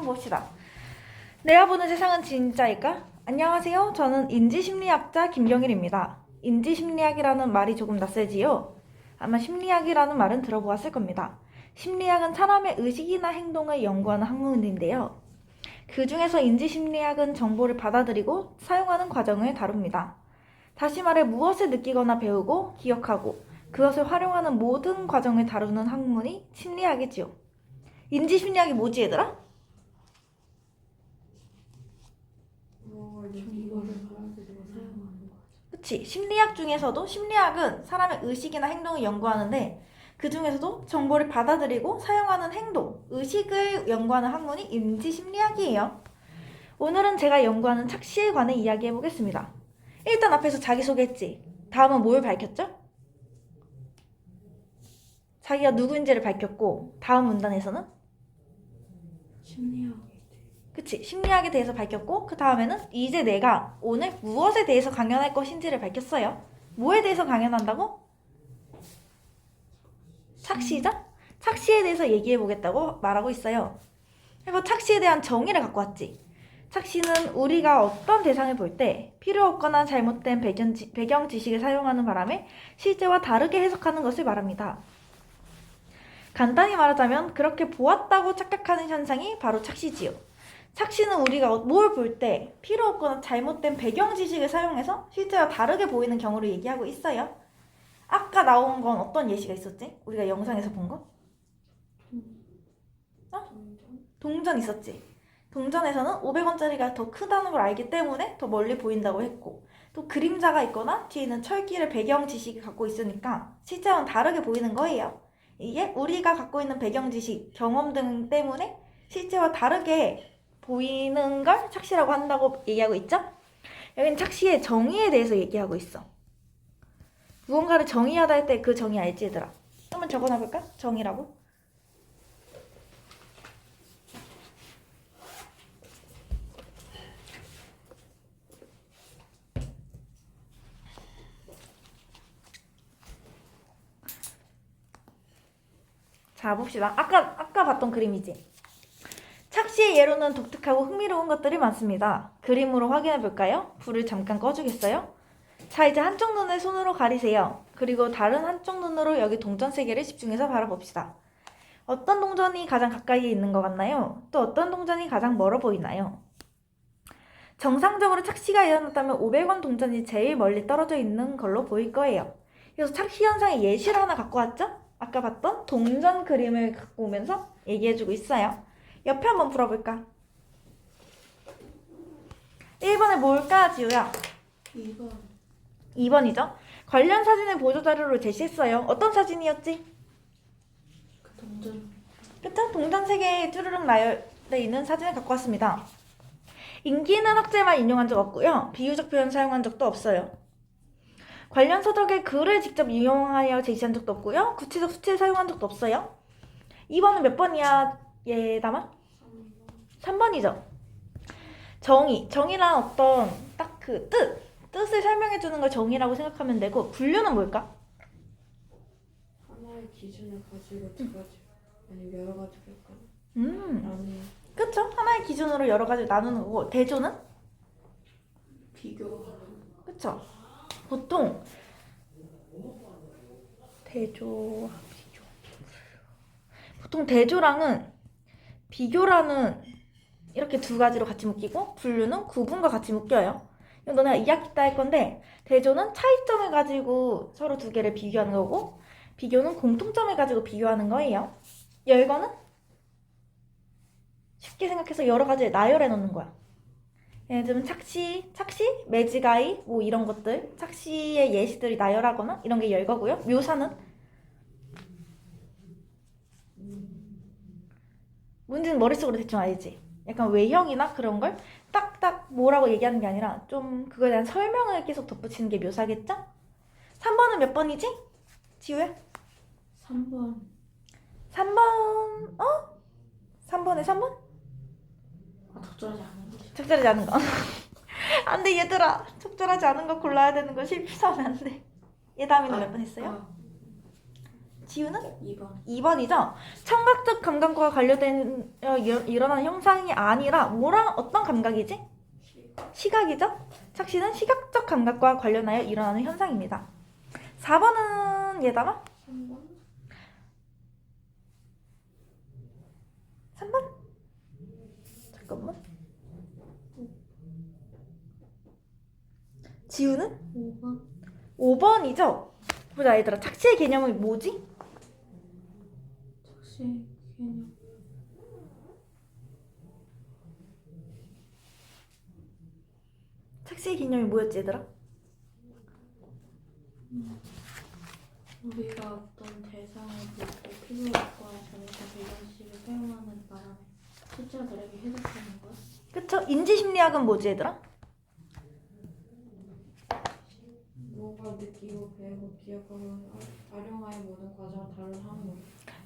봅시다. 내가 보는 세상은 진짜일까? 안녕하세요. 저는 인지심리학자 김경일입니다. 인지심리학이라는 말이 조금 낯설지요? 아마 심리학이라는 말은 들어보았을 겁니다. 심리학은 사람의 의식이나 행동을 연구하는 학문인데요. 그 중에서 인지심리학은 정보를 받아들이고 사용하는 과정을 다룹니다. 다시 말해 무엇을 느끼거나 배우고 기억하고 그것을 활용하는 모든 과정을 다루는 학문이 심리학이지요. 인지심리학이 뭐지 얘들아? 정보를 받아들이고 사용하는 거죠. 그치. 심리학 중에서도 심리학은 사람의 의식이나 행동을 연구하는데 그 중에서도 정보를 받아들이고 사용하는 행동, 의식을 연구하는 학문이 인지심리학이에요. 오늘은 제가 연구하는 착시에 관해 이야기해보겠습니다. 일단 앞에서 자기소개했지. 다음은 뭘 밝혔죠? 자기가 누구인지를 밝혔고 다음 문단에서는 심리학에 그치. 심리학에 대해서 밝혔고 그 다음에는 이제 내가 오늘 무엇에 대해서 강연할 것인지를 밝혔어요. 뭐에 대해서 강연한다고? 착시죠? 착시에 대해서 얘기해보겠다고 말하고 있어요. 그리고 착시에 대한 정의를 갖고 왔지. 착시는 우리가 어떤 대상을 볼 때 필요 없거나 잘못된 배경 지식을 사용하는 바람에 실제와 다르게 해석하는 것을 말합니다. 간단히 말하자면 그렇게 보았다고 착각하는 현상이 바로 착시지요. 착시는 우리가 뭘 볼 때 필요 없거나 잘못된 배경 지식을 사용해서 실제와 다르게 보이는 경우를 얘기하고 있어요. 아까 나온 건 어떤 예시가 있었지? 우리가 영상에서 본 거? 동전 있었지? 동전에서는 500원짜리가 더 크다는 걸 알기 때문에 더 멀리 보인다고 했고 또 그림자가 있거나 뒤에 있는 철기를 배경 지식을 갖고 있으니까 실제와는 다르게 보이는 거예요. 이게 우리가 갖고 있는 배경 지식, 경험 등 때문에 실제와 다르게 보이는 걸 착시라고 한다고 얘기하고 있죠? 여기는 착시의 정의에 대해서 얘기하고 있어. 무언가를 정의하다 할 때 그 정의 알지 얘들아? 한번 적어놔볼까? 정의라고? 자 봅시다. 아까 봤던 그림이지? 착시의 예로는 독특하고 흥미로운 것들이 많습니다. 그림으로 확인해 볼까요? 불을 잠깐 꺼주겠어요? 자 이제 한쪽 눈을 손으로 가리세요. 그리고 다른 한쪽 눈으로 여기 동전 3개를 집중해서 바라봅시다. 어떤 동전이 가장 가까이에 있는 것 같나요? 또 어떤 동전이 가장 멀어 보이나요? 정상적으로 착시가 일어났다면 500원 동전이 제일 멀리 떨어져 있는 걸로 보일 거예요. 그래서 착시 현상의 예시를 하나 갖고 왔죠? 아까 봤던 동전 그림을 갖고 오면서 얘기해주고 있어요. 옆에 한번 풀어볼까? 1번에 뭘까, 지우야? 2번 2번이죠? 관련 사진을 보조자료로 제시했어요. 어떤 사진이었지? 그 동전 그쵸? 동전 3개에 쭈르륵 나열돼 있는 사진을 갖고 왔습니다. 인기 있는 학자만 인용한 적 없고요. 비유적 표현 사용한 적도 없어요. 관련 서적의 글을 직접 인용하여 제시한 적도 없고요. 구체적 수치를 사용한 적도 없어요. 2번은 몇 번이야, 얘담아? 3번이죠. 정의란 어떤 딱 그 뜻을 설명해주는 걸 정의라고 생각하면 되고 분류는 뭘까? 하나의 기준을 가지고 두 가지 아니면 여러 가지로 할까요? 나는 그쵸? 하나의 기준으로 여러 가지를 나누는 거고 대조는? 비교하는 그쵸? 보통 보통 대조랑은 비교라는 이렇게 두 가지로 같이 묶이고 분류는 구분과 같이 묶여요. 이거 너네가 2학기 때 할 건데 대조는 차이점을 가지고 서로 두 개를 비교하는 거고 비교는 공통점을 가지고 비교하는 거예요. 열거는 쉽게 생각해서 여러 가지를 나열해 놓는 거야. 예를 들면 착시, 매지가이 뭐 이런 것들 착시의 예시들이 나열하거나 이런 게 열거고요. 묘사는 문제는 머릿속으로 대충 알지? 약간 외형이나 그런 걸 딱딱 뭐라고 얘기하는 게 아니라 좀 그거에 대한 설명을 계속 덧붙이는 게 묘사겠죠? 3번은 몇 번이지? 지우야? 3번 3번 3번에 3번? 적절하지 않은 거죠. 적절하지 않은 거. 안 돼 얘들아. 적절하지 않은 거 골라야 되는 거 실수하면 안 돼. 예담이는 몇 번 했어요? 지우는? 2번. 2번이죠. 청각적 감각과 관련된 일어나는 형상이 아니라 뭐랑 어떤 감각이지? 시각이죠. 착시는 시각적 감각과 관련하여 일어나는 현상입니다. 4번은 얘다가 3번. 3번? 잠깐만. 지우는? 5번. 5번이죠. 보자 얘들아, 착시의 개념이 뭐지? 착시 개념. 착시의 개념이 뭐였지 얘들아? 우리가 어떤 대상을 보고 필요효과와 전에서 배경식을 사용하는 바람에 실제들에게 해석하는 것. 그쵸? 인지심리학은 뭐지 얘들아? 무엇가 느끼고 배우고 기억하고 활용하여 모든 과정을 다룬 학문.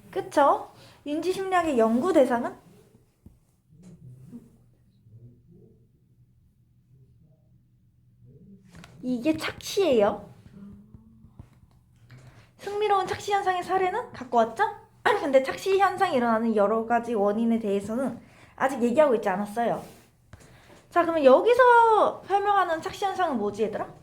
그쵸? 인지심리학의 연구 대상은? 이게 착시예요. 흥미로운 착시 현상의 사례는 갖고 왔죠? 근데 착시 현상이 일어나는 여러 가지 원인에 대해서는 아직 얘기하고 있지 않았어요. 자, 그러면 여기서 설명하는 착시 현상은 뭐지 얘들아?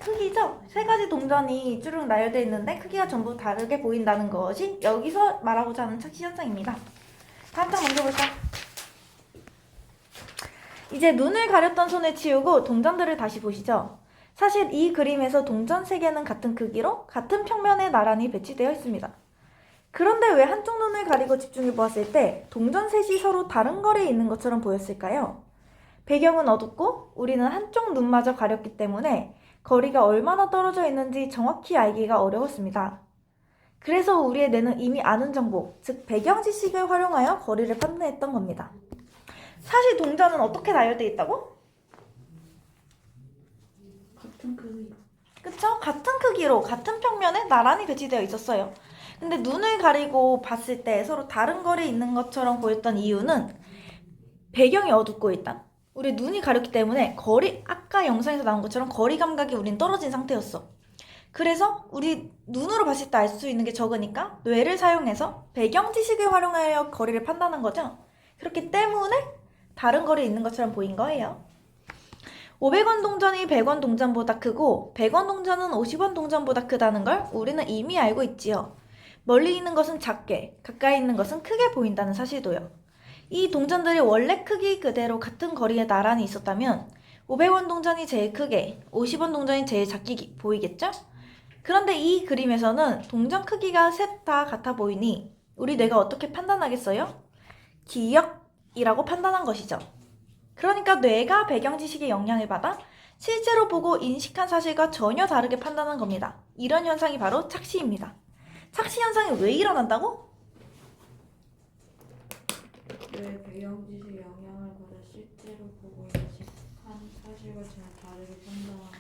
크기죠? 세 가지 동전이 쭈르륵 나열되어 있는데 크기가 전부 다르게 보인다는 것이 여기서 말하고자 하는 착시 현상입니다. 다음 장 넘겨볼까? 이제 눈을 가렸던 손을 치우고 동전들을 다시 보시죠. 사실 이 그림에서 동전 3개는 같은 크기로 같은 평면에 나란히 배치되어 있습니다. 그런데 왜 한쪽 눈을 가리고 집중해 보았을 때 동전 셋이 서로 다른 거리에 있는 것처럼 보였을까요? 배경은 어둡고 우리는 한쪽 눈마저 가렸기 때문에 거리가 얼마나 떨어져 있는지 정확히 알기가 어려웠습니다. 그래서 우리의 뇌는 이미 아는 정보, 즉 배경 지식을 활용하여 거리를 판단했던 겁니다. 사실 동전은 어떻게 나열되어 있다고? 같은 크기. 그쵸? 같은 크기로 같은 평면에 나란히 배치되어 있었어요. 근데 눈을 가리고 봤을 때 서로 다른 거리에 있는 것처럼 보였던 이유는 배경이 어둡고 일단 우리 눈이 가렸기 때문에 아까 영상에서 나온 것처럼 거리 감각이 우린 떨어진 상태였어. 그래서 우리 눈으로 봤을 때 알 수 있는 게 적으니까 뇌를 사용해서 배경 지식을 활용하여 거리를 판단한 거죠. 그렇기 때문에 다른 거리에 있는 것처럼 보인 거예요. 500원 동전이 100원 동전보다 크고 100원 동전은 50원 동전보다 크다는 걸 우리는 이미 알고 있지요. 멀리 있는 것은 작게, 가까이 있는 것은 크게 보인다는 사실도요. 이 동전들이 원래 크기 그대로 같은 거리에 나란히 있었다면 500원 동전이 제일 크게, 50원 동전이 제일 작게 보이겠죠? 그런데 이 그림에서는 동전 크기가 셋 다 같아 보이니 우리 뇌가 어떻게 판단하겠어요? 기억이라고 판단한 것이죠. 그러니까 뇌가 배경 지식의 영향을 받아 실제로 보고 인식한 사실과 전혀 다르게 판단한 겁니다. 이런 현상이 바로 착시입니다. 착시 현상이 왜 일어난다고? 뇌 배경 지식 영향을 받아 실제로 보고 인식한 사실과 전혀 다르게 판단하는.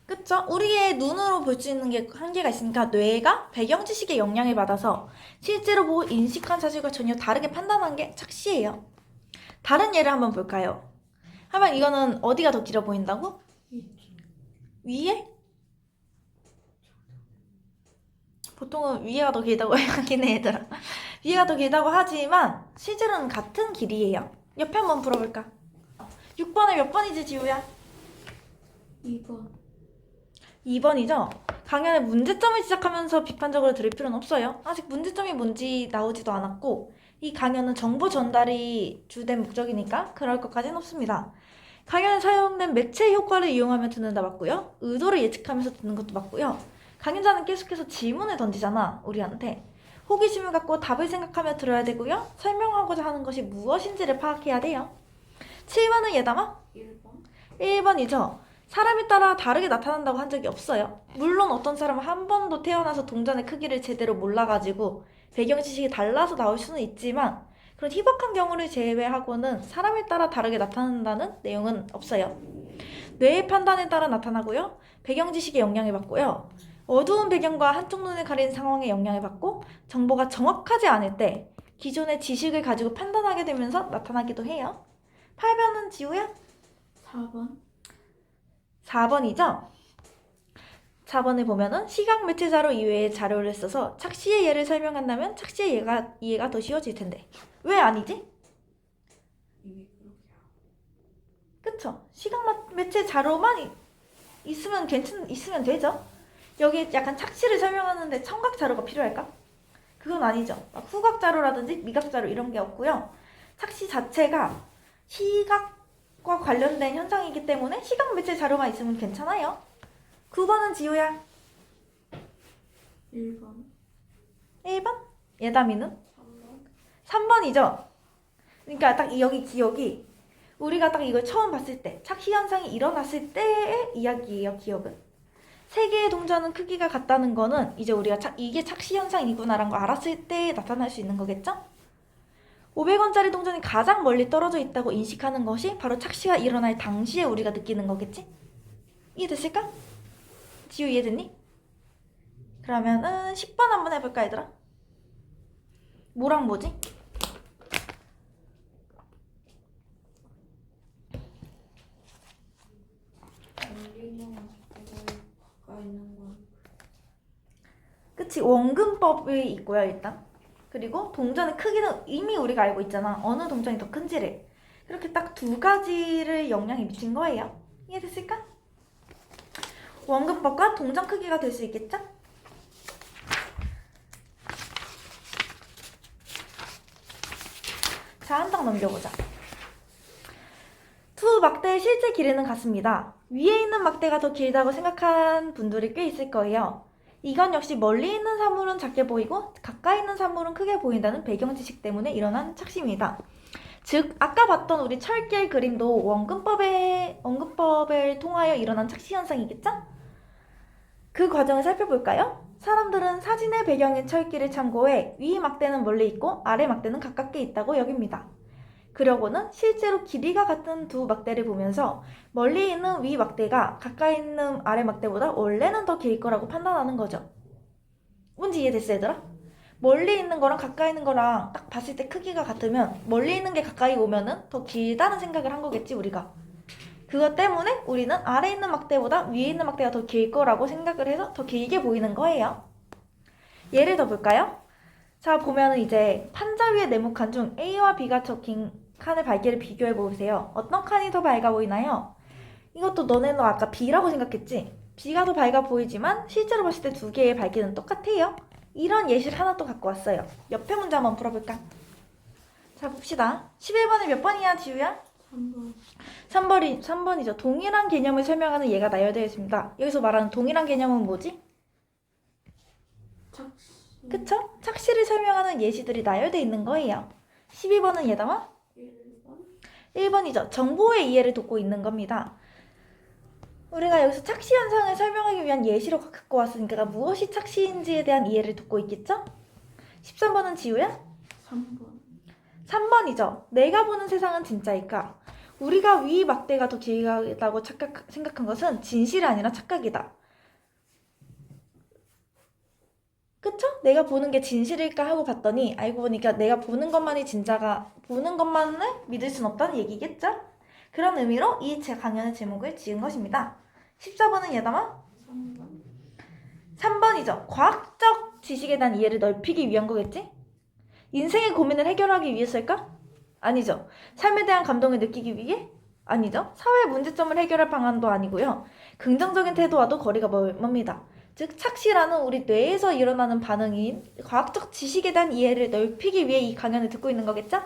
그쵸? 우리의 눈으로 볼 수 있는 게 한계가 있으니까 뇌가 배경 지식의 영향을 받아서 실제로 보고 인식한 사실과 전혀 다르게 판단한 게 착시예요. 다른 예를 한번 볼까요? 하면 이거는 어디가 더 길어 보인다고? 위에? 보통은 위에가 더 길다고 하긴 해 얘들아. 위에가 더 길다고 하지만 실제로는 같은 길이에요. 옆에 한번 풀어볼까? 6번에 몇 번이지 지우야? 2번. 2번이죠? 강연의 문제점을 지적하면서 비판적으로 들을 필요는 없어요. 아직 문제점이 뭔지 나오지도 않았고 이 강연은 정보 전달이 주된 목적이니까 그럴 것까지는 없습니다. 강연에 사용된 매체 효과를 이용하며 듣는다 맞고요. 의도를 예측하면서 듣는 것도 맞고요. 강연자는 계속해서 질문을 던지잖아, 우리한테. 호기심을 갖고 답을 생각하며 들어야 되고요. 설명하고자 하는 것이 무엇인지를 파악해야 돼요. 7번은 예담아? 1번. 1번이죠. 사람에 따라 다르게 나타난다고 한 적이 없어요. 물론 어떤 사람은 한 번도 태어나서 동전의 크기를 제대로 몰라가지고 배경 지식이 달라서 나올 수는 있지만 그런 희박한 경우를 제외하고는 사람에 따라 다르게 나타난다는 내용은 없어요. 뇌의 판단에 따라 나타나고요. 배경 지식의 영향을 받고요. 어두운 배경과 한쪽 눈을 가린 상황에 영향을 받고 정보가 정확하지 않을 때 기존의 지식을 가지고 판단하게 되면서 나타나기도 해요. 8번은 지우야? 4번. 4번이죠? 4번에 보면은 시각 매체자료 이외의 자료를 써서 착시의 예를 설명한다면 착시의 이해가 더 쉬워질 텐데 왜 아니지? 이미 그렇게. 그쵸? 시각 매체 자료만 있으면 있으면 되죠? 여기 약간 착시를 설명하는데 청각 자료가 필요할까? 그건 아니죠. 막 후각 자료라든지 미각 자료 이런 게 없고요. 착시 자체가 시각과 관련된 현상이기 때문에 시각 매체 자료만 있으면 괜찮아요. 9번은 지우야. 1번. 1번? 예담이는? 3번. 3번이죠? 그러니까 딱 여기 기억이 우리가 딱 이걸 처음 봤을 때 착시 현상이 일어났을 때의 이야기예요. 기억은. 세 개의 동전은 크기가 같다는 거는 이제 우리가 이게 착시 현상이구나라는 걸 알았을 때 나타날 수 있는 거겠죠? 500원짜리 동전이 가장 멀리 떨어져 있다고 인식하는 것이 바로 착시가 일어날 당시에 우리가 느끼는 거겠지? 이해됐을까? 지우 이해됐니? 그러면은 10번 한번 해볼까 얘들아? 뭐랑 뭐지? 원리는 가까이 있는 건. 그치, 원근법이 있고요 일단. 그리고 동전의 크기는 이미 우리가 알고 있잖아. 어느 동전이 더 큰지를. 그렇게 딱 두 가지를 영향이 미친 거예요. 이해됐을까? 원근법과 동전 크기가 될 수 있겠죠? 자, 한 장 넘겨보자. 두 막대의 실제 길이는 같습니다. 위에 있는 막대가 더 길다고 생각한 분들이 꽤 있을 거예요. 이건 역시 멀리 있는 사물은 작게 보이고 가까이 있는 사물은 크게 보인다는 배경 지식 때문에 일어난 착시입니다. 즉 아까 봤던 우리 철길 그림도 원근법을 통하여 일어난 착시 현상이겠죠? 그 과정을 살펴볼까요? 사람들은 사진의 배경인 철길을 참고해 위 막대는 멀리 있고 아래 막대는 가깝게 있다고 여깁니다. 그러고는 실제로 길이가 같은 두 막대를 보면서 멀리 있는 위 막대가 가까이 있는 아래 막대보다 원래는 더 길 거라고 판단하는 거죠. 뭔지 이해됐어 얘들아? 멀리 있는 거랑 가까이 있는 거랑 딱 봤을 때 크기가 같으면 멀리 있는 게 가까이 오면은 더 길다는 생각을 한 거겠지 우리가. 그것 때문에 우리는 아래 있는 막대보다 위에 있는 막대가 더 길 거라고 생각을 해서 더 길게 보이는 거예요. 예를 더 볼까요? 자, 보면은 이제 판자 위에 네모 칸 중 A와 B가 적힌 칸의 밝기를 비교해 보세요. 어떤 칸이 더 밝아 보이나요? 이것도 너네는 아까 B라고 생각했지? B가 더 밝아 보이지만 실제로 봤을 때 두 개의 밝기는 똑같아요. 이런 예시를 하나 또 갖고 왔어요. 옆에 문제 한번 풀어볼까? 자, 봅시다. 11번이 몇 번이야, 지우야? 3번. 3번이죠. 동일한 개념을 설명하는 예가 나열되어 있습니다. 여기서 말하는 동일한 개념은 뭐지? 착시. 그쵸? 착시를 설명하는 예시들이 나열되어 있는 거예요. 12번은 예담아? 1번. 1번이죠. 정보의 이해를 돕고 있는 겁니다. 우리가 여기서 착시 현상을 설명하기 위한 예시로 갖고 왔으니까 무엇이 착시인지에 대한 이해를 돕고 있겠죠? 13번은 지우야? 3번. 3번이죠. 내가 보는 세상은 진짜일까? 우리가 위 막대가 더 길다고 생각한 것은 진실이 아니라 착각이다. 그쵸? 내가 보는 게 진실일까 하고 봤더니 알고 보니까 내가 보는 것만이 진짜가 보는 것만을 믿을 순 없다는 얘기겠죠? 그런 의미로 이 제 강연의 제목을 지은 것입니다. 14번은 예담아? 3번. 3번이죠. 과학적 지식에 대한 이해를 넓히기 위한 거겠지? 인생의 고민을 해결하기 위해서일까? 아니죠. 삶에 대한 감동을 느끼기 위해? 아니죠. 사회 문제점을 해결할 방안도 아니고요. 긍정적인 태도와도 거리가 멉니다. 즉 착시라는 우리 뇌에서 일어나는 반응인 과학적 지식에 대한 이해를 넓히기 위해 이 강연을 듣고 있는 거겠죠?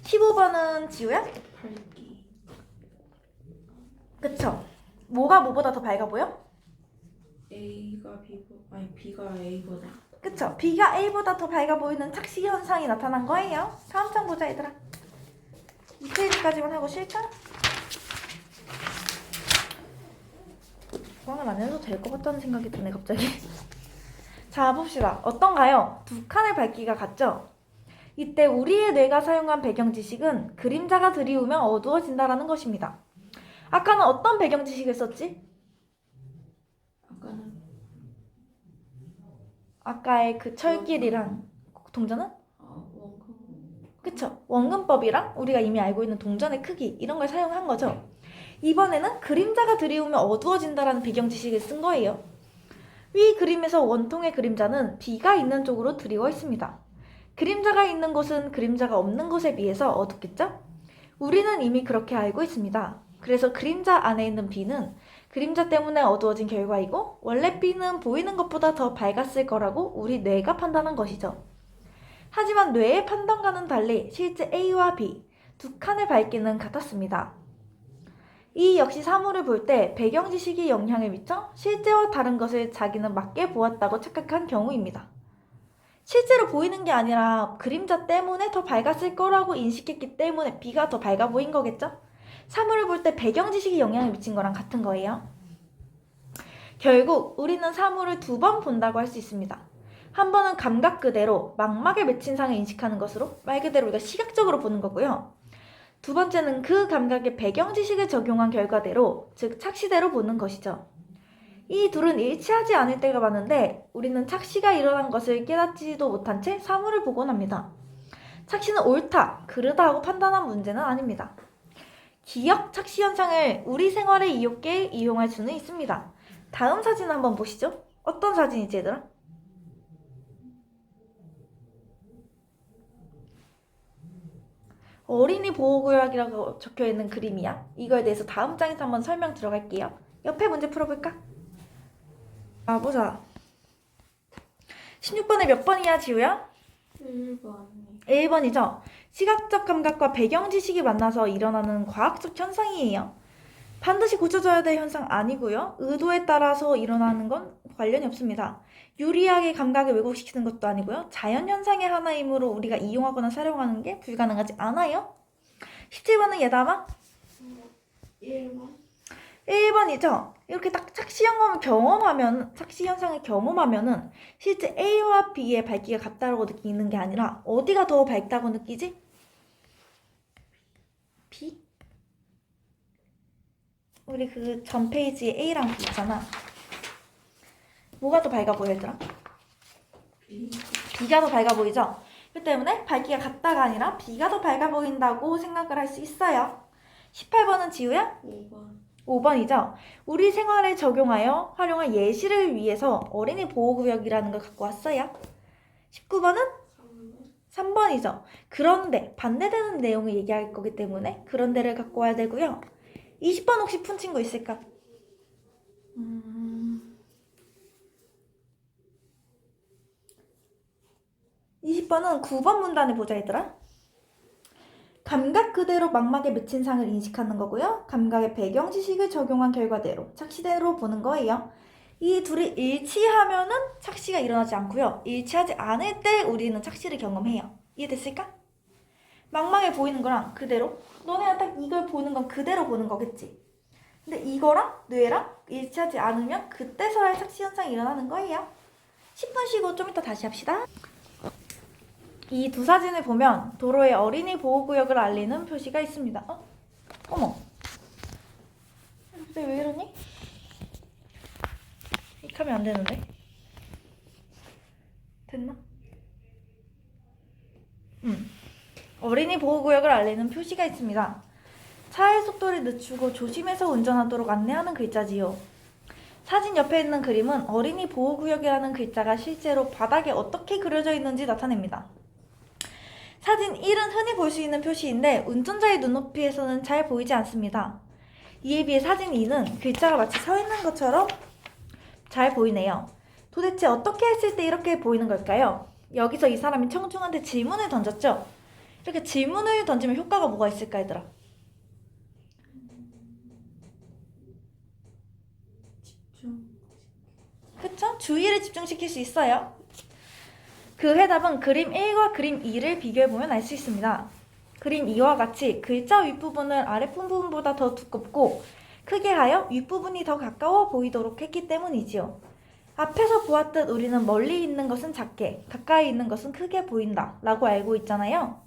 15번은 지우야? 밝기. 그쵸? 뭐가 뭐보다 더 밝아 보여? B가 A보다. 그쵸? B가 A보다 더 밝아 보이는 착시 현상이 나타난 거예요. 다음 장 보자 얘들아. 이 페이지까지만 하고 쉴까? 보강을 안 해도 될 것 같다는 생각이 드네 갑자기. 자 봅시다. 어떤가요? 두 칸의 밝기가 같죠? 이때 우리의 뇌가 사용한 배경 지식은 그림자가 드리우면 어두워진다라는 것입니다. 아까는 어떤 배경 지식을 썼지? 아까는 아까의 그 철길이랑 동전은? 원근법. 그쵸? 원근법이랑 우리가 이미 알고 있는 동전의 크기 이런 걸 사용한 거죠. 이번에는 그림자가 들이오면 어두워진다라는 배경 지식을 쓴 거예요. 위 그림에서 원통의 그림자는 비가 있는 쪽으로 드리워 있습니다. 그림자가 있는 곳은 그림자가 없는 곳에 비해서 어둡겠죠? 우리는 이미 그렇게 알고 있습니다. 그래서 그림자 안에 있는 비는 그림자 때문에 어두워진 결과이고 원래 비는 보이는 것보다 더 밝았을 거라고 우리 뇌가 판단한 것이죠. 하지만 뇌의 판단과는 달리 실제 A와 B 두 칸의 밝기는 같았습니다. 이 역시 사물을 볼 때 배경 지식이 영향을 미쳐 실제와 다른 것을 자기는 맞게 보았다고 착각한 경우입니다. 실제로 보이는 게 아니라 그림자 때문에 더 밝았을 거라고 인식했기 때문에 B가 더 밝아 보인 거겠죠? 사물을 볼 때 배경 지식이 영향을 미친 거랑 같은 거예요. 결국 우리는 사물을 두 번 본다고 할 수 있습니다. 한 번은 감각 그대로 망막에 맺힌 상을 인식하는 것으로 말 그대로 우리가 시각적으로 보는 거고요. 두 번째는 그 감각에 배경 지식을 적용한 결과대로, 즉 착시대로 보는 것이죠. 이 둘은 일치하지 않을 때가 많은데 우리는 착시가 일어난 것을 깨닫지도 못한 채 사물을 보곤 합니다. 착시는 옳다, 그르다 하고 판단한 문제는 아닙니다. 기억 착시 현상을 우리 생활에 이용할 수는 있습니다. 다음 사진 한번 보시죠. 어떤 사진이지 얘들아? 어린이 보호구역이라고 적혀있는 그림이야. 이거에 대해서 다음 장에서 한번 설명 들어갈게요. 옆에 문제 풀어볼까? 보자. 16번에 몇 번이야, 지우야? 1번. 1번이죠. 시각적 감각과 배경 지식이 만나서 일어나는 과학적 현상이에요. 반드시 고쳐져야 될 현상 아니고요. 의도에 따라서 일어나는 건 관련이 없습니다. 유리하게 감각을 왜곡시키는 것도 아니고요. 자연현상의 하나이므로 우리가 이용하거나 사용하는 게 불가능하지 않아요. 17번은 예담아? 1번. 1번이죠. 이렇게 딱 착시 현상을 경험하면은 실제 A와 B의 밝기가 같다고 느끼는 게 아니라 어디가 더 밝다고 느끼지? B? 우리 그 전 페이지에 A랑 B 있잖아. 뭐가 더 밝아 보여 얘들아? B가 더 밝아 보이죠? 그 때문에 밝기가 같다가 아니라 B가 더 밝아 보인다고 생각을 할 수 있어요. 18번은 지우야? 5번. 5번이죠. 우리 생활에 적용하여 활용한 예시를 위해서 어린이 보호구역이라는 걸 갖고 왔어요. 19번은 3번이죠. 그런데 반대되는 내용을 얘기할 거기 때문에 그런데를 갖고 와야 되고요. 20번 혹시 푼 친구 있을까? 20번은 9번 문단을 보자 얘들아. 감각 그대로 망막에 맺힌 상을 인식하는 거고요. 감각의 배경 지식을 적용한 결과대로 착시대로 보는 거예요. 이 둘이 일치하면은 착시가 일어나지 않고요. 일치하지 않을 때 우리는 착시를 경험해요. 이해됐을까? 망막에 보이는 거랑 그대로 너네가 딱 이걸 보는 건 그대로 보는 거겠지. 근데 이거랑 뇌랑 일치하지 않으면 그때서야 착시 현상이 일어나는 거예요. 10분 쉬고 좀 이따 다시 합시다. 이 두 사진을 보면 도로에 어린이 보호구역을 알리는 표시가 있습니다. 어머. 근데 왜 이러니? 이렇게 하면 안 되는데. 됐나? 어린이 보호구역을 알리는 표시가 있습니다. 차의 속도를 늦추고 조심해서 운전하도록 안내하는 글자지요. 사진 옆에 있는 그림은 어린이 보호구역이라는 글자가 실제로 바닥에 어떻게 그려져 있는지 나타냅니다. 사진 1은 흔히 볼 수 있는 표시인데 운전자의 눈높이에서는 잘 보이지 않습니다. 이에 비해 사진 2는 글자가 마치 서 있는 것처럼 잘 보이네요. 도대체 어떻게 했을 때 이렇게 보이는 걸까요? 여기서 이 사람이 청중한테 질문을 던졌죠? 이렇게 질문을 던지면 효과가 뭐가 있을까 얘들아? 그쵸? 주의를 집중시킬 수 있어요. 그 해답은 그림 1과 그림 2를 비교해보면 알 수 있습니다. 그림 2와 같이 글자 윗부분을 아랫부분보다 더 두껍고 크게 하여 윗부분이 더 가까워 보이도록 했기 때문이지요. 앞에서 보았듯 우리는 멀리 있는 것은 작게, 가까이 있는 것은 크게 보인다 라고 알고 있잖아요.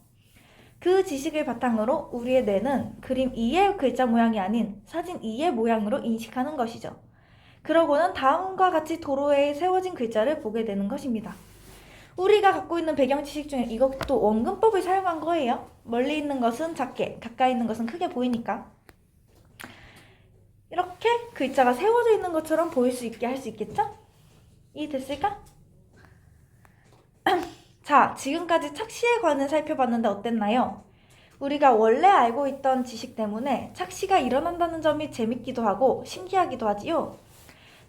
그 지식을 바탕으로 우리의 뇌는 그림 2의 글자 모양이 아닌 사진 2의 모양으로 인식하는 것이죠. 그러고는 다음과 같이 도로에 세워진 글자를 보게 되는 것입니다. 우리가 갖고 있는 배경 지식 중에 이것도 원근법을 사용한 거예요. 멀리 있는 것은 작게, 가까이 있는 것은 크게 보이니까. 이렇게 글자가 세워져 있는 것처럼 보일 수 있게 할 수 있겠죠? 이해됐을까? 자, 지금까지 착시에 관해 살펴봤는데 어땠나요? 우리가 원래 알고 있던 지식 때문에 착시가 일어난다는 점이 재밌기도 하고 신기하기도 하지요.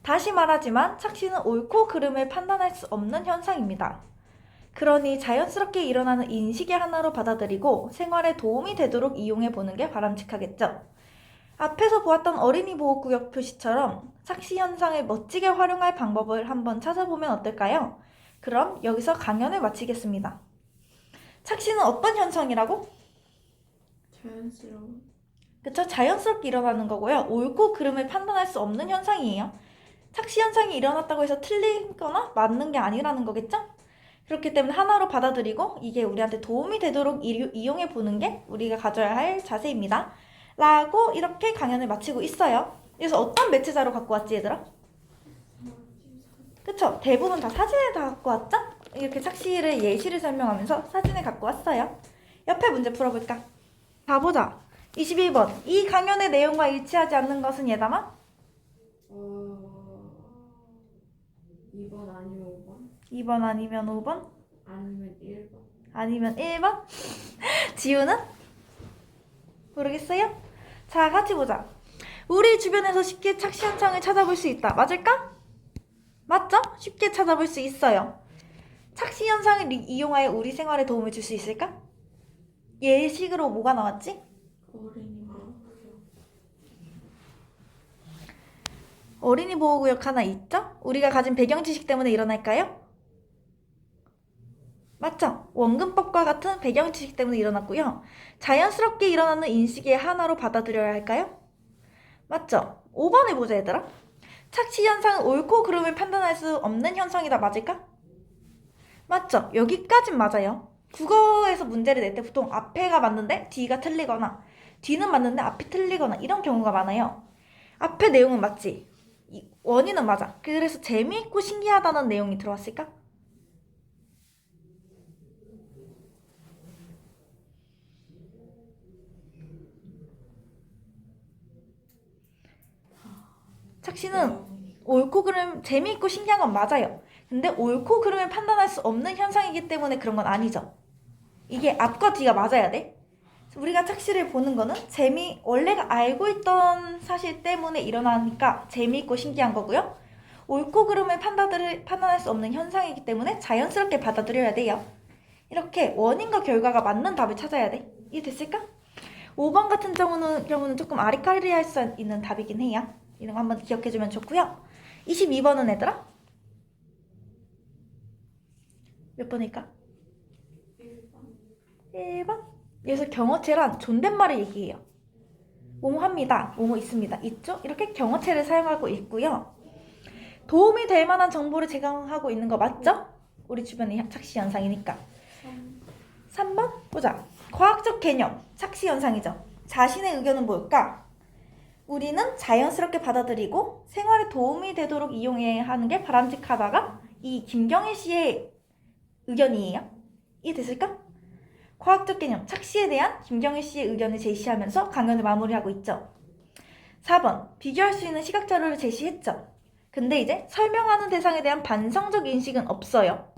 다시 말하지만 착시는 옳고 그름을 판단할 수 없는 현상입니다. 그러니 자연스럽게 일어나는 인식의 하나로 받아들이고 생활에 도움이 되도록 이용해 보는 게 바람직하겠죠. 앞에서 보았던 어린이 보호구역 표시처럼 착시 현상을 멋지게 활용할 방법을 한번 찾아보면 어떨까요? 그럼 여기서 강연을 마치겠습니다. 착시는 어떤 현상이라고? 자연스러운. 그쵸? 자연스럽게 일어나는 거고요. 옳고 그름을 판단할 수 없는 현상이에요. 착시 현상이 일어났다고 해서 틀리거나 맞는 게 아니라는 거겠죠? 그렇기 때문에 하나로 받아들이고 이게 우리한테 도움이 되도록 이용해 보는 게 우리가 가져야 할 자세입니다. 라고 이렇게 강연을 마치고 있어요. 그래서 어떤 매체자료 갖고 왔지 얘들아? 그쵸? 대부분 다 사진을 다 갖고 왔죠? 이렇게 착시를 예시를 설명하면서 사진을 갖고 왔어요. 옆에 문제 풀어볼까? 가보자. 21번. 이 강연의 내용과 일치하지 않는 것은 예담아? 2번 아니면 5번? 2번 아니면 5번? 아니면 1번? 아니면 1번? 지우는? 모르겠어요? 자, 같이 보자. 우리 주변에서 쉽게 착시 현상을 찾아볼 수 있다. 맞을까? 맞죠? 쉽게 찾아볼 수 있어요. 착시 현상을 이용하여 우리 생활에 도움을 줄 수 있을까? 예식으로 뭐가 나왔지? 어린이 보호구역. 어린이 보호구역 하나 있죠? 우리가 가진 배경 지식 때문에 일어날까요? 맞죠? 원근법과 같은 배경 지식 때문에 일어났고요. 자연스럽게 일어나는 인식의 하나로 받아들여야 할까요? 맞죠? 5번을 보자 얘들아. 착시 현상은 옳고 그름을 판단할 수 없는 현상이다. 맞을까? 맞죠? 여기까진 맞아요. 국어에서 문제를 낼 때 보통 앞에가 맞는데 뒤가 틀리거나 뒤는 맞는데 앞이 틀리거나 이런 경우가 많아요. 앞에 내용은 맞지? 원인은 맞아. 그래서 재미있고 신기하다는 내용이 들어왔을까? 착시는 옳고 그름 재미있고 신기한 건 맞아요. 근데 옳고 그름을 판단할 수 없는 현상이기 때문에 그런 건 아니죠. 이게 앞과 뒤가 맞아야 돼. 우리가 착시를 보는 거는 원래가 알고 있던 사실 때문에 일어나니까 재미있고 신기한 거고요. 옳고 그름을 판단할 수 없는 현상이기 때문에 자연스럽게 받아들여야 돼요. 이렇게 원인과 결과가 맞는 답을 찾아야 돼. 이해됐을까? 5번 같은 경우는 조금 아리까리할 수 있는 답이긴 해요. 이런 거 한번 기억해주면 좋고요. 22번은 얘들아? 몇 번일까? 1번? 여기서 경어체란 존댓말을 얘기해요. 뭐뭐 합니다. 뭐뭐 있습니다. 있죠? 이렇게 경어체를 사용하고 있고요. 도움이 될 만한 정보를 제공하고 있는 거 맞죠? 우리 주변의 착시 현상이니까. 3번? 보자. 과학적 개념, 착시 현상이죠. 자신의 의견은 뭘까? 우리는 자연스럽게 받아들이고 생활에 도움이 되도록 이용해야 하는 게 바람직하다가 이 김경일 씨의 의견이에요. 이해됐을까? 과학적 개념, 착시에 대한 김경일 씨의 의견을 제시하면서 강연을 마무리하고 있죠. 4번, 비교할 수 있는 시각 자료를 제시했죠. 근데 이제 설명하는 대상에 대한 반성적 인식은 없어요.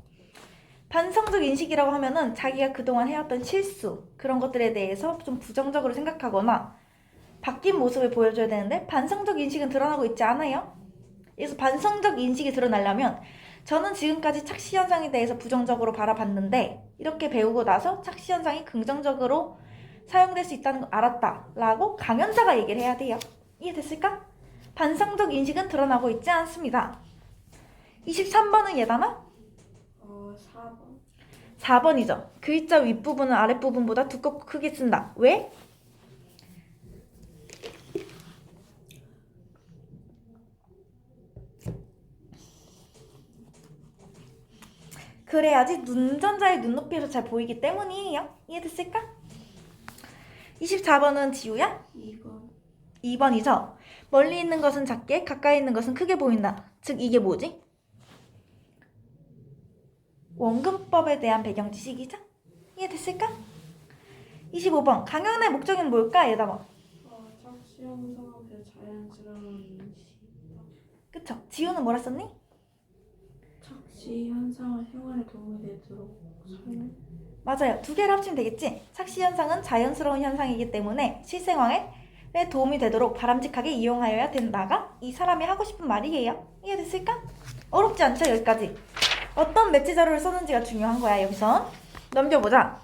반성적 인식이라고 하면은 자기가 그동안 해왔던 실수, 그런 것들에 대해서 좀 부정적으로 생각하거나 바뀐 모습을 보여줘야 되는데 반성적 인식은 드러나고 있지 않아요. 그래서 반성적 인식이 드러나려면 저는 지금까지 착시 현상에 대해서 부정적으로 바라봤는데 이렇게 배우고 나서 착시 현상이 긍정적으로 사용될 수 있다는 걸 알았다 라고 강연자가 얘기를 해야 돼요. 이해됐을까? 반성적 인식은 드러나고 있지 않습니다. 23번은 예담아? 4번. 4번이죠. 글자 윗부분은 아랫부분보다 두껍고 크게 쓴다. 왜? 그래야지 눈전자의 눈높이에서 잘 보이기 때문이에요. 이해됐을까? 24번은 지우야? 2번. 2번이죠. 멀리 있는 것은 작게, 가까이 있는 것은 크게 보인다. 즉 이게 뭐지? 원근법에 대한 배경 지식이죠? 이해됐을까? 25번 강연의 목적은 뭘까? 얘들아. 착시 현상 앞에 자연스러운 인식. 그쵸? 지우는 뭐라 썼니? 착시 현상은 생활에 도움이 되도록 사용. 맞아요. 두 개를 합치면 되겠지? 착시 현상은 자연스러운 현상이기 때문에 실생활에 도움이 되도록 바람직하게 이용하여야 된다가 이 사람이 하고 싶은 말이에요. 이해됐을까? 어렵지 않죠? 여기까지. 어떤 매체 자료를 썼는지가 중요한 거야. 여기선 넘겨보자.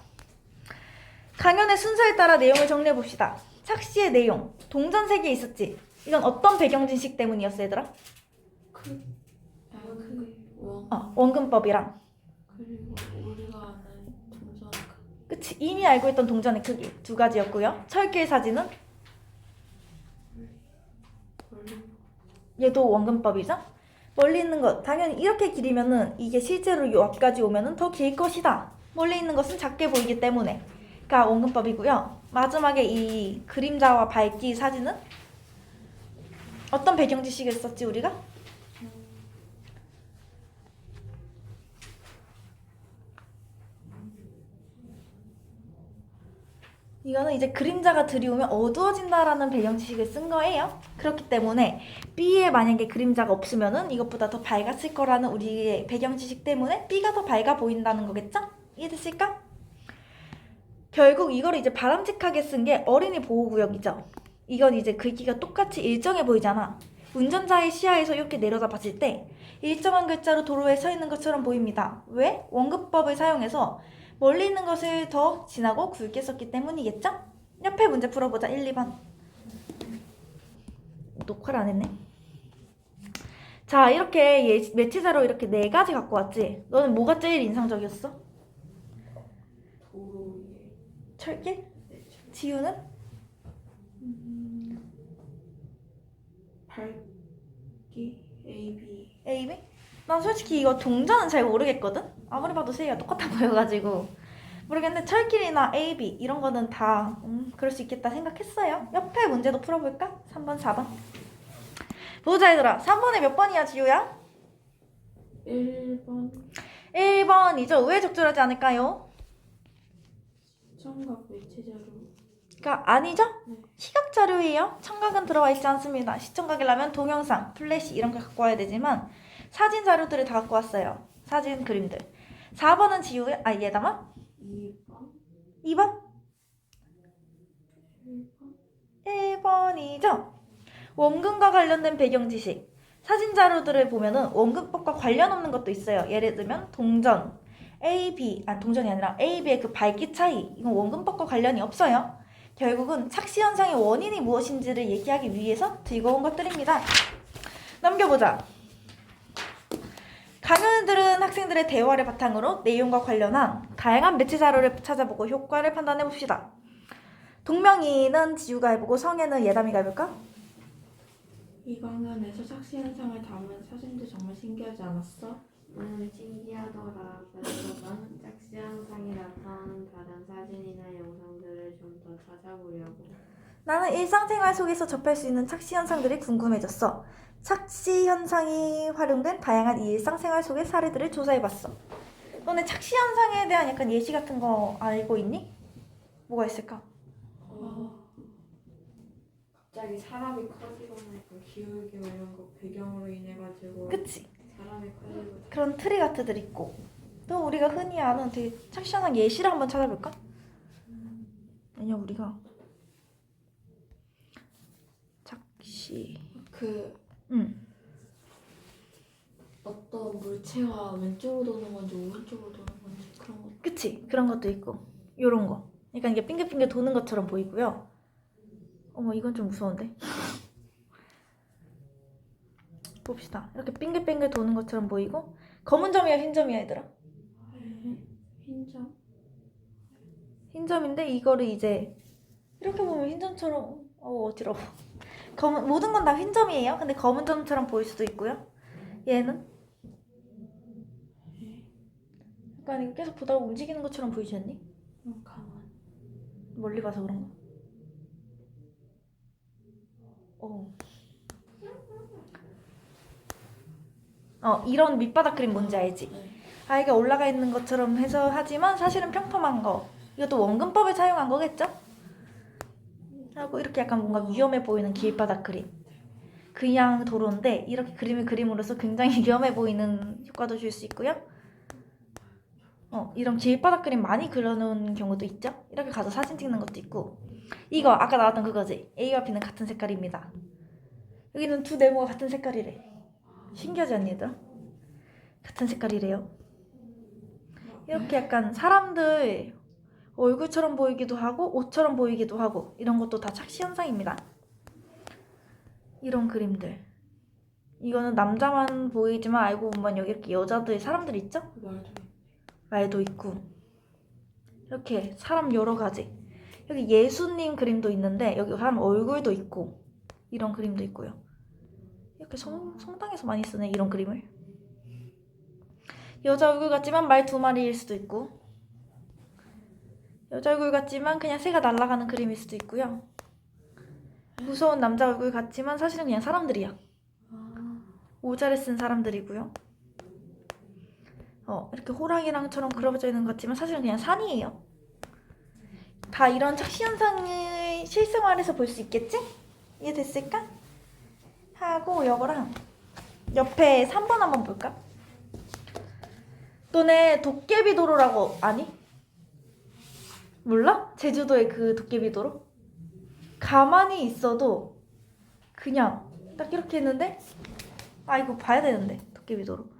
강연의 순서에 따라 내용을 정리해봅시다. 착시의 내용, 동전 3개 있었지? 이건 어떤 배경 지식 때문이었어, 얘들아? 원근법이랑. 그리고 우리가 아는 동전 그치? 이미 알고 있던 동전의 크기 2가지였고요. 철길 사진은 얘도 원근법이죠? 멀리 있는 것 당연히 이렇게 길이면은 이게 실제로 요 앞까지 오면은 더 길 것이다. 멀리 있는 것은 작게 보이기 때문에 가 원근법이고요. 마지막에 이 그림자와 밝기 사진은 어떤 배경 지식을 썼지 우리가? 이거는 이제 그림자가 들이오면 어두워진다라는 배경 지식을 쓴 거예요. 그렇기 때문에 B에 만약에 그림자가 없으면은 이것보다 더 밝았을 거라는 우리의 배경 지식 때문에 B가 더 밝아 보인다는 거겠죠? 이해됐을까? 결국 이걸 이제 바람직하게 쓴 게 어린이 보호구역이죠. 이건 이제 글귀가 똑같이 일정해 보이잖아. 운전자의 시야에서 이렇게 내려다 봤을 때 일정한 글자로 도로에 서 있는 것처럼 보입니다. 왜? 원근법을 사용해서 멀리 있는 것을 더 진하고 굵게 썼기 때문이겠죠? 옆에 문제 풀어보자. 1, 2번. 녹화를 안 했네. 자, 이렇게 매치자로 이렇게 4가지 갖고 왔지? 너는 뭐가 제일 인상적이었어? 도로 위에 철길? 지우는? 밝기 AB. AB? 난 솔직히 이거 동전은 잘 모르겠거든? 아무리 봐도 세 개가 똑같아 보여가지고 모르겠는데 철길이나 AB 이런 거는 다 그럴 수 있겠다 생각했어요. 옆에 문제도 풀어볼까? 3번, 4번. 보자 얘들아. 3번에 몇 번이야 지우야? 1번 1번이죠. 왜 적절하지 않을까요? 시청각 매체 자료. 그러니까 아니죠? 네. 시각 자료예요. 청각은 들어와 있지 않습니다. 시청각이라면 동영상, 플래시 이런 걸 갖고 와야 되지만 사진 자료들을 다 갖고 왔어요. 사진, 그림들. 4번은 지우야? 아 얘담아? 2번 2번? 1번 1번이죠? 원근과 관련된 배경 지식. 사진 자료들을 보면은 원근법과 관련 없는 것도 있어요. 예를 들면 동전, 동전이 아니라 AB의 그 밝기 차이. 이건 원근법과 관련이 없어요. 결국은 착시 현상의 원인이 무엇인지를 얘기하기 위해서 들고 온 것들입니다. 넘겨보자. 강연을 들은 학생들의 대화를 바탕으로 내용과 관련한 다양한 매체 자료를 찾아보고 효과를 판단해봅시다. 동명이는 지우가 해보고 성애는 예담이가 해볼까? 이 강연에서 착시 현상을 담은 사진도 정말 신기하지 않았어? 신기하더라. 그래서 난 착시 현상이 나타나는 다른 사진이나 영상들을 좀 더 찾아보려고. 나는 일상생활 속에서 접할 수 있는 착시 현상들이 궁금해졌어. 착시 현상이 활용된 다양한 일상생활 속의 사례들을 조사해봤어. 너네 착시 현상에 대한 약간 예시 같은 거 알고 있니? 뭐가 있을까? 갑자기 사람이 커지거나 약간 기울기고 이런 거 배경으로 인해 가지고 그치? 사람이 커지고. 그런 트리가트들 있고. 또 우리가 흔히 아는 되게 착시 현상 예시를 한번 찾아볼까? 아니야 우리가 착시 어떤 물체가 왼쪽으로 도는 건지 오른쪽으로 도는 건지 그런 거. 그치? 그런 것도 있고 요런 거 약간 이게 빙글빙글 도는 것처럼 보이고요. 어머 이건 좀 무서운데? 봅시다. 이렇게 빙글빙글 도는 것처럼 보이고 검은 점이야 흰 점이야 얘들아? 흰점. 흰 점인데 이거를 이제 이렇게 보면 흰 점처럼 어지러워. 모든 건 다 흰 점이에요. 근데 검은 점처럼 보일 수도 있고요. 얘는 약간 계속 보다가 움직이는 것처럼 보이지 않니? 가만. 멀리 봐서 그런가? 이런 밑바닥 그림 뭔지 알지? 네. 아이가 올라가 있는 것처럼 해서 하지만 사실은 평범한 거. 이것도 원근법을 사용한 거겠죠? 하고 이렇게 약간 뭔가 위험해 보이는 길바닥 그림. 그냥 도로인데 이렇게 그림을 그림으로써 굉장히 위험해 보이는 효과도 줄 수 있고요. 이런 길바닥 그림 많이 그려놓은 경우도 있죠? 이렇게 가서 사진 찍는 것도 있고. 이거 아까 나왔던 그거지. A와 B는 같은 색깔입니다. 여기는 두 네모가 같은 색깔이래. 신기하지 않니 얘들아? 같은 색깔이래요. 이렇게 약간 사람들 얼굴처럼 보이기도 하고 옷처럼 보이기도 하고 이런 것도 다 착시 현상입니다. 이런 그림들. 이거는 남자만 보이지만 알고 보면 여기 이렇게 여자들 사람들 있죠? 말도 있고 이렇게 사람 여러 가지. 여기 예수님 그림도 있는데 여기 사람 얼굴도 있고 이런 그림도 있고요. 이렇게 성당에서 많이 쓰네 이런 그림을. 여자 얼굴 같지만 말 두 마리일 수도 있고 여자 얼굴 같지만 그냥 새가 날아가는 그림일 수도 있고요. 무서운 남자 얼굴 같지만 사실은 그냥 사람들이야. 모자를 쓴 사람들이고요. 이렇게 호랑이랑처럼 그려져 있는 것 같지만 사실은 그냥 산이에요. 다 이런 착시 현상을 실생활에서 볼 수 있겠지? 이해됐을까? 하고 이거랑 옆에 3번 한번 볼까? 너네 도깨비도로라고 아니? 몰라? 제주도의 그 도깨비도로? 가만히 있어도 그냥 딱 이렇게 했는데 이거 봐야 되는데 도깨비도로